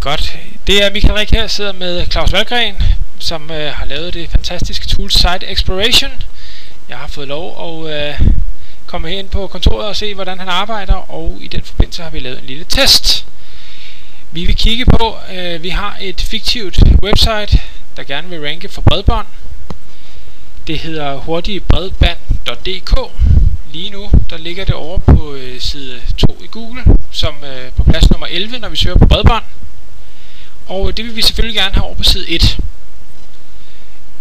Godt. Det er Michael Rik her, sidder med Claus Valgren, som har lavet det fantastiske tool Site Exploration. Jeg har fået lov at komme ind på kontoret og se, hvordan han arbejder, og i den forbindelse har vi lavet en lille test. Vi vil kigge på, vi har et fiktivt website, der gerne vil ranke for bredbånd. Det hedder hurtigbredband.dk. Lige nu der ligger det over på side 2 i Google, som på plads nummer 11, når vi søger på bredbånd. Og det vil vi selvfølgelig gerne have over på side 1.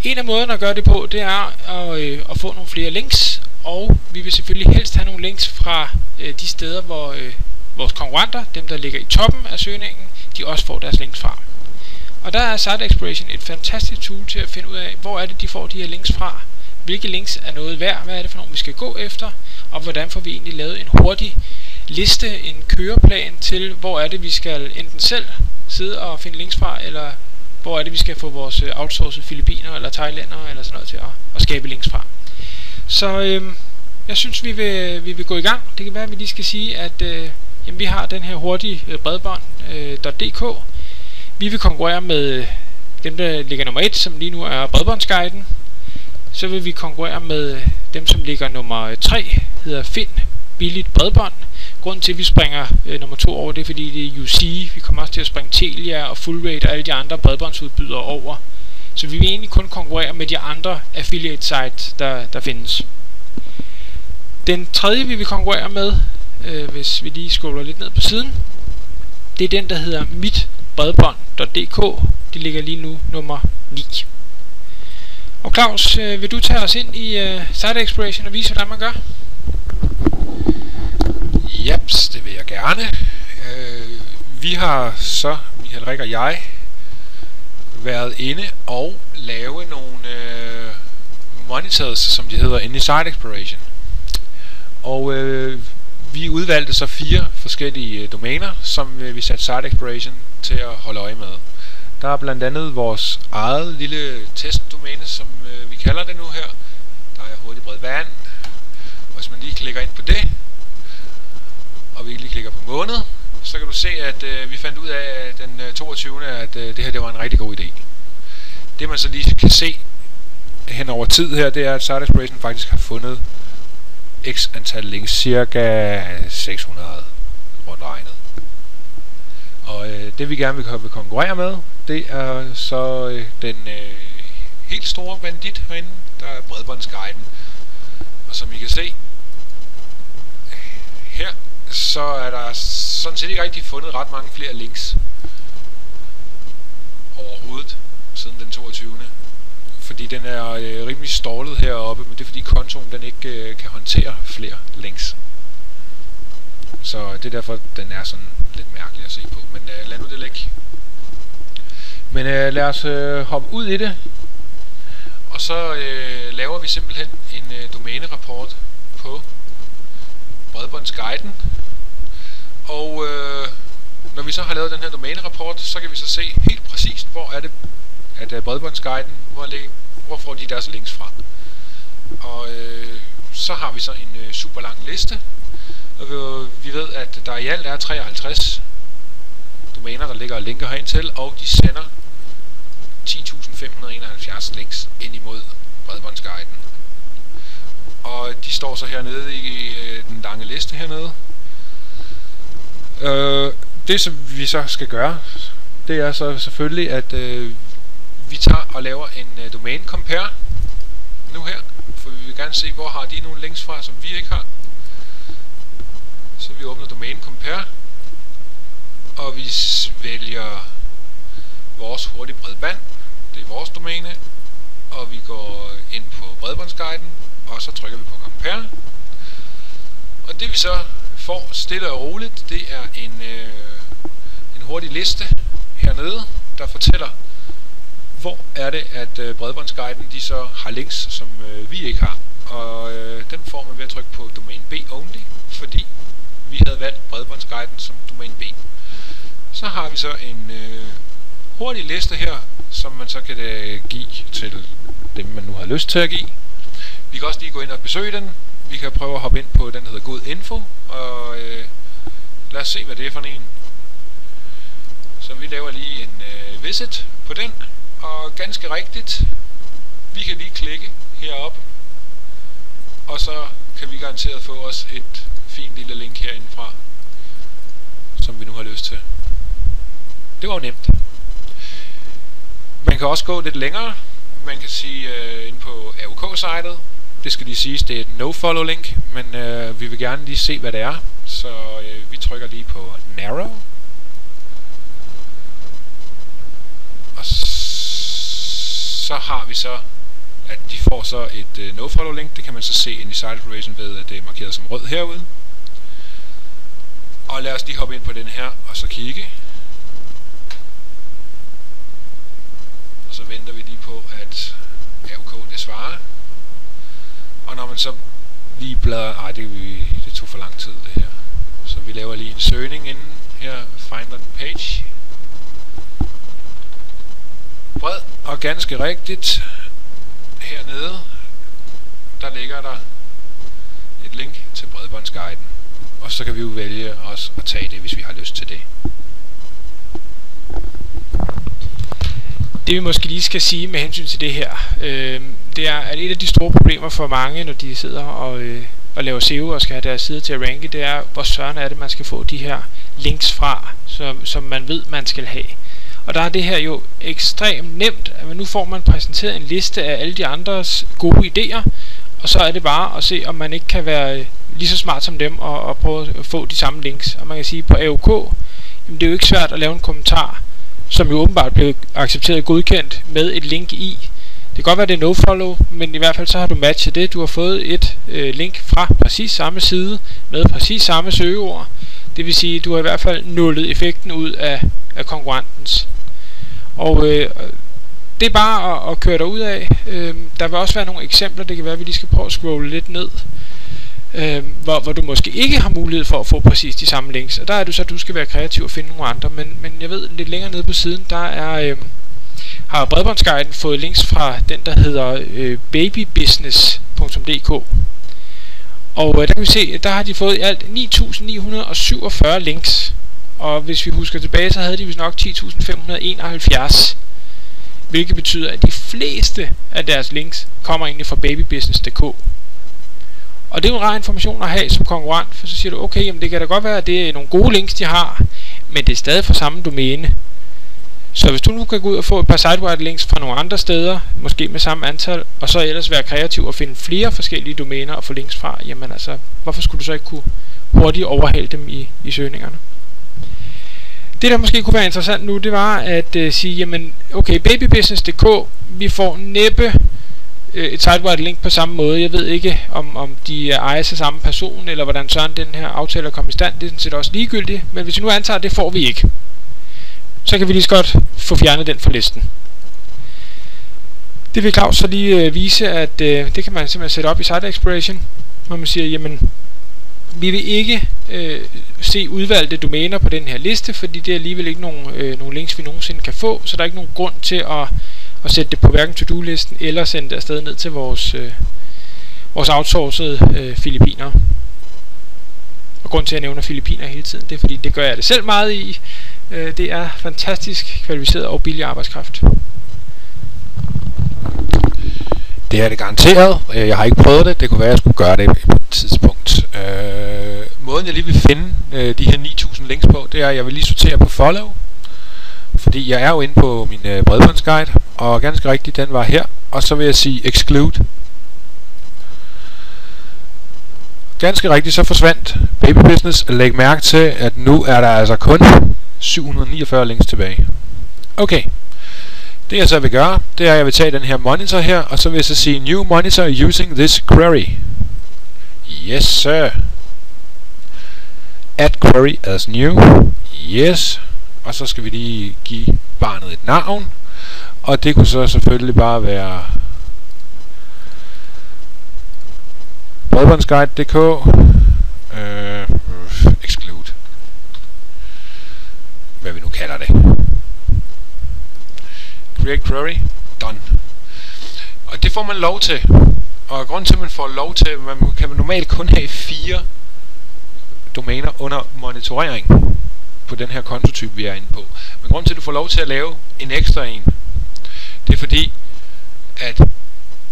En af måderne at gøre det på, det er at få nogle flere links, og vi vil selvfølgelig helst have nogle links fra de steder, hvor vores konkurrenter, dem der ligger i toppen af søgningen, de også får deres links fra. Og der er Site Exploration et fantastisk tool til at finde ud af, hvor er det de får de her links fra, hvilke links er noget værd, hvad er det for nogle vi skal gå efter, og hvordan får vi egentlig lavet en hurtig liste, en køreplan til, hvor er det vi skal enten selv sidde og finde links fra, eller hvor er det vi skal få vores outsourcede filippiner eller thailændere eller sådan noget til at skabe links fra. Så jeg synes vi vil gå i gang. Det kan være at vi lige skal sige at vi har den her hurtige bredbånd.dk. Vi vil konkurrere med dem der ligger nummer 1, som lige nu er Bredbåndsguiden. Så vil vi konkurrere med dem som ligger nummer 3, hedder Find Billigt Bredbånd. Grunden til at vi springer nummer 2 over, det er fordi det er UC. Vi kommer også til at springe Telia og Fullrate og alle de andre bredbåndsudbydere over. Så vi vil egentlig kun konkurrere med de andre affiliate sites der findes. Den tredje vi vil konkurrere med, hvis vi lige scroller lidt ned på siden, det er den der hedder mitbredbånd.dk. De ligger lige nu nummer 9. Og Claus, vil du tage os ind i Site Exploration og vise hvordan man gør? Jeps, det vil jeg gerne. Vi har så, Michael Rik og jeg, været inde og lave nogle monitors, som de hedder, inde i Site Exploration. Og vi udvalgte så 4 forskellige domæner, som vi satte Site Exploration til at holde øje med. Der er blandt andet vores eget lille testdomæne, som vi kalder det nu her. Der er hurtigt bredband. Hvis man lige klikker ind på det, og vi lige klikker på måned, så kan du se, at vi fandt ud af den 22. at det her det var en rigtig god idé. Det man så lige kan se hen over tid her, det er, at Site Exploration faktisk har fundet x antal links, cirka 600 rundt regnet. Og det vi gerne vil konkurrere med, det er så den helt store bandit herinde, der er Bredbåndsguiden. Og som I kan se her, så er der sådan set ikke rigtig fundet ret mange flere links overhovedet siden den 22. Fordi den er rimelig stålet heroppe, men det er fordi kontoen den ikke kan håndtere flere links. Så det er derfor den er sådan lidt mærkelig at se på, men lad nu det ligge. Men lad os hoppe ud i det. Og så laver vi simpelthen en domænerapport på Bredbåndsguiden. Og når vi så har lavet den her domænerapport, så kan vi så se helt præcist, hvor er det, at Bredbåndsguiden, hvor får de deres links fra. Og så har vi så en super lang liste. Og vi ved, at der i alt er 53 domæner, der ligger og linker herind til, og de sender 10.571 links ind imod Bredbåndsguiden. Og de står så hernede i den lange liste hernede. Det som vi så skal gøre, det er så selvfølgelig, at vi tager og laver en domæne compare nu her, for vi vil gerne se, hvor har de nogle links fra, som vi ikke har. Så vi åbner domæne compare, og vi vælger vores hurtige bredband, det er vores domæne, og vi går ind på Bredbåndsguiden, og så trykker vi på compare. Og det vi så får stille og roligt, det er en hurtig liste hernede, der fortæller, hvor er det, at Bredbåndsguiden de så har links, som vi ikke har. Og den får man ved at trykke på domæne B only, fordi vi havde valgt Bredbåndsguiden som domæne B. Så har vi så en hurtig liste her, som man så kan give til dem, man nu har lyst til at give. Vi kan også lige gå ind og besøge den. Vi kan prøve at hoppe ind på den, der hedder God Info, og lad os se, hvad det er for en. Så Så vi laver lige en visit på den, og ganske rigtigt, vi kan lige klikke herop, og så kan vi garanteret få os et fint lille link herindefra, som vi nu har lyst til. Det var jo nemt. Man kan også gå lidt længere. Man kan sige ind på AOK-sitet. Det skal lige siges, det er et no-follow link, men vi vil gerne lige se, hvad det er. Så vi trykker lige på narrow. Og så har vi så, at de får så et no-follow link. Det kan man så se ind i Site Exploration ved, at det er markeret som rød herude. Og lad os lige hoppe ind på den her, og så kigge. Og så venter vi lige på, at AOK det svarer. Og når man så lige bladrer... det tog for lang tid det her. Så vi laver lige en søgning inden her. Find on page. Bred og ganske rigtigt. Hernede, der ligger der et link til Bredbåndsguiden. Og så kan vi jo vælge også at tage det, hvis vi har lyst til det. Det vi måske lige skal sige med hensyn til det her, det er, at et af de store problemer for mange, når de sidder og laver SEO og skal have deres side til at ranke, det er, hvor søren er det, man skal få de her links fra, som man ved, man skal have. Og der er det her jo ekstremt nemt, at nu får man præsenteret en liste af alle de andres gode idéer, og så er det bare at se, om man ikke kan være lige så smart som dem og prøve at få de samme links. Og man kan sige, på AOK, jamen det er jo ikke svært at lave en kommentar, som jo åbenbart blev accepteret og godkendt med et link i. Det kan godt være, det er nofollow, men i hvert fald så har du matchet det. Du har fået et link fra præcis samme side med præcis samme søgeord. Det vil sige, du har i hvert fald nullet effekten ud af konkurrentens. Og det er bare at køre derud af. Der vil også være nogle eksempler. Det kan være, at vi lige skal prøve at scrolle lidt ned, hvor du måske ikke har mulighed for at få præcis de samme links. Og der er du så, at du skal være kreativ og finde nogle andre. Men jeg ved, lidt længere nede på siden, der er, har Bredbåndsguiden fået links fra den, der hedder babybusiness.dk. Og der kan vi se, der har de fået i alt 9.947 links. Og hvis vi husker tilbage, så havde de vist nok 10.571. Hvilket betyder, at de fleste af deres links kommer egentlig fra babybusiness.dk. Og det er jo en rar information at have som konkurrent, for så siger du, okay, jamen det kan da godt være, at det er nogle gode links, de har, men det er stadig fra samme domæne. Så hvis du nu kan gå ud og få et par sitewide links fra nogle andre steder, måske med samme antal, og så ellers være kreativ og finde flere forskellige domæner og få links fra, jamen altså, hvorfor skulle du så ikke kunne hurtigt overhale dem i søgningerne? Det der måske kunne være interessant nu, det var at sige, jamen okay, babybusiness.dk, vi får næppe et sitewide link på samme måde. Jeg ved ikke om de ejes af samme person, eller hvordan sådan den her aftale er kommet i stand. Det er sådan set også ligegyldigt, men hvis vi nu antager, at det får vi ikke, så kan vi lige så godt få fjernet den fra listen. Det vil Claus så lige vise, at det kan man simpelthen sætte op i Site Exploration, hvor man siger, jamen vi vil ikke se udvalgte domæner på den her liste, fordi det er alligevel ikke nogle links, vi nogensinde kan få, så der er ikke nogen grund til at sætte det på hverken to-do-listen eller sende det afsted ned til vores outsourcede filippinere. Og grund til at jeg nævner filippiner hele tiden, det er fordi det gør jeg det selv meget i. Det er fantastisk kvalificeret og billig arbejdskraft. Det er det garanteret. Jeg har ikke prøvet det. Det kunne være, at jeg skulle gøre det på et tidspunkt. Måden jeg lige vil finde de her 9.000 links på, det er, at jeg vil lige sortere på follow. Fordi jeg er jo inde på min bredbåndsguide, og ganske rigtigt, den var her. Og så vil jeg sige exclude. Ganske rigtigt, så forsvandt Baby Business. Læg mærke til, at nu er der altså kun 749 links tilbage. Okay. Det jeg så vil gøre, det er, at jeg vil tage den her monitor her, og så vil jeg så sige New Monitor using this query. Yes, sir. Add query as new. Yes. Og så skal vi lige give barnet et navn. Og det kunne så selvfølgelig bare være bredbåndsguide.dk exclude. Hvad vi nu kalder det. Create query. Done. Og det får man lov til. Og grunden til, at man får lov til, man kan normalt kun have 4 domæner under monitorering. på den her kontotype, vi er inde på. Men grunden til, at du får lov til at lave en ekstra en, det er fordi, at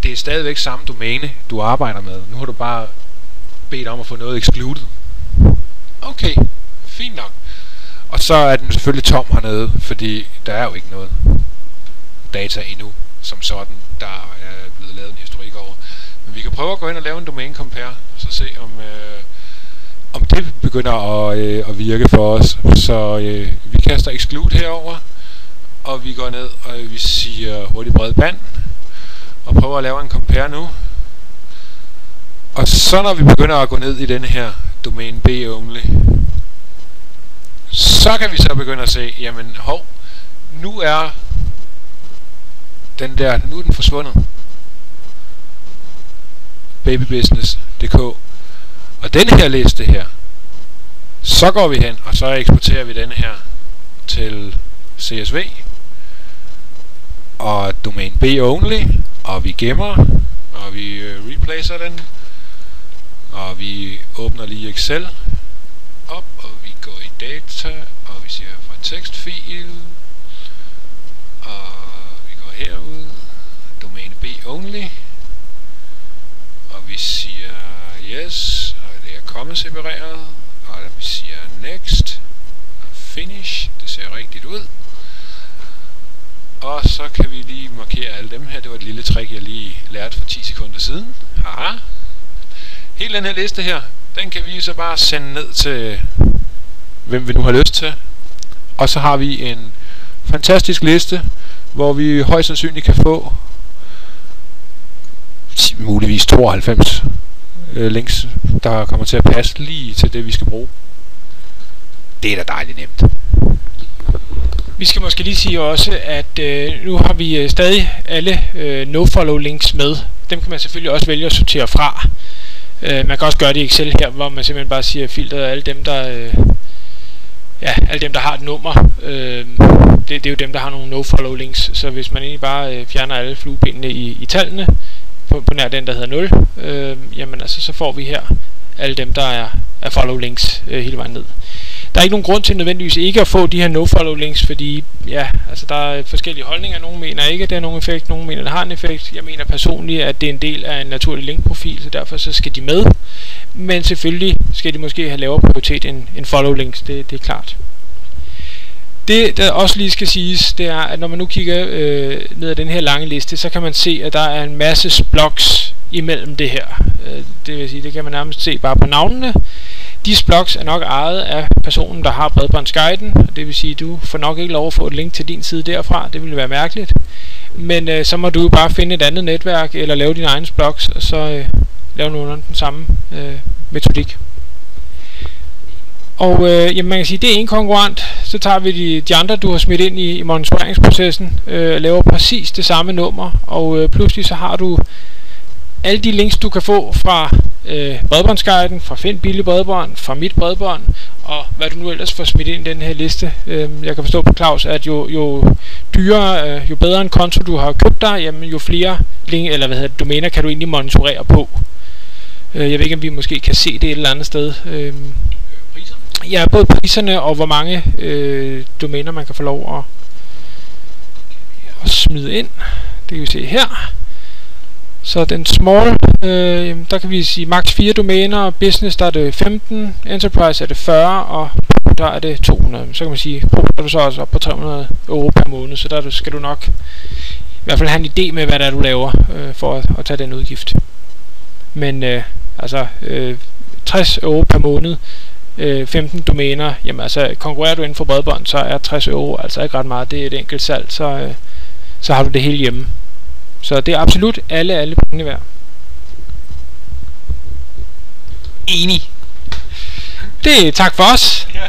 det er stadigvæk samme domæne, du arbejder med. Nu har du bare bedt om at få noget excluded. Okay, fint nok. Og så er den selvfølgelig tom hernede, fordi der er jo ikke noget data endnu, som sådan, der er blevet lavet en historik over. Men vi kan prøve at gå ind og lave en domæne compare, så se om det begynder at virke for os. Så vi kaster exclude herover, og vi går ned og vi siger hurtigt bredband, og prøver at lave en compare nu. Og så når vi begynder at gå ned i denne her domæne B only, så kan vi så begynde at se, jamen hov, nu er den forsvundet. Babybusiness.dk. Og den her liste her, så går vi hen, og så eksporterer vi denne her til CSV og domæne B only, og vi gemmer, og vi replacer den, og vi åbner lige Excel op, og vi går i data, og vi siger fra tekstfil, og vi går herud, domæne B only, og vi siger yes, og det er komma-separeret, og vi siger next, og finish, det ser rigtigt ud. Og så kan vi lige markere alle dem her. Det var et lille trick, jeg lige lærte for 10 sekunder siden. Haha. Hele den her liste her, den kan vi så bare sende ned til hvem vi nu har lyst til. Og så har vi en fantastisk liste, hvor vi højst sandsynligt kan få muligvis 92 links, der kommer til at passe lige til det, vi skal bruge. Det er da dejligt nemt. Vi skal måske lige sige også, at nu har vi stadig alle nofollow links med. Dem kan man selvfølgelig også vælge at sortere fra. Man kan også gøre det i Excel her, hvor man simpelthen bare siger filtret alle dem, alle dem, der har et nummer. Det er jo dem, der har nogle nofollow links. Så hvis man egentlig bare fjerner alle fluebenene i tallene på nær den, der hedder 0, jamen altså, så får vi her alle dem, der er follow links hele vejen ned. Der er ikke nogen grund til nødvendigvis ikke at få de her nofollow links, fordi altså der er forskellige holdninger. Nogle mener ikke, at det har nogen effekt, nogle mener, at det har en effekt. Jeg mener personligt, at det er en del af en naturlig linkprofil, så derfor så skal de med. Men selvfølgelig skal de måske have lavere prioritet end follow links, det er klart. Det, der også lige skal siges, det er, at når man nu kigger ned ad den her lange liste, så kan man se, at der er en masse blocks imellem det her. Det vil sige, det kan man nærmest se bare på navnene. Disse blogs er nok ejet af personen, der har bredbåndsguiden, og det vil sige, at du får nok ikke lov at få et link til din side derfra. Det ville være mærkeligt. Men så må du jo bare finde et andet netværk, eller lave dine egne blogs, og så lave nogle under den samme metodik. Og jamen man kan sige, det er en konkurrent. Så tager vi de andre, du har smidt ind i monitoreringsprocessen, laver præcis det samme nummer, og pludselig så har du alle de links, du kan få fra bredbåndsguiden, fra Find Billig Bredbånd, fra Mit Bredbånd, og hvad du nu ellers får smidt ind i den her liste. Jeg kan forstå på Claus, at jo dyrere, jo bedre en konto du har købt dig, jamen jo flere domæner kan du egentlig monitorere på. Jeg ved ikke, om vi måske kan se det et eller andet sted. Ja, både priserne og hvor mange domæner man kan få lov at smide ind. Det kan vi se her. Så den small, der kan vi sige max 4 domæner, business der er det 15, enterprise er det 40, og der er det 200. Så kan man sige, er du så også op på 300 euro per måned, så der skal du nok i hvert fald have en idé med, hvad det er, du laver, for at tage den udgift. Men 60 euro per måned, 15 domæner, jamen altså konkurrerer du inden for bredbånd, så er 60 euro altså ikke ret meget. Det er et enkelt salg, så har du det hele hjemme. Så det er absolut alle pengene værd. Enig. Det er tak for os. Ja.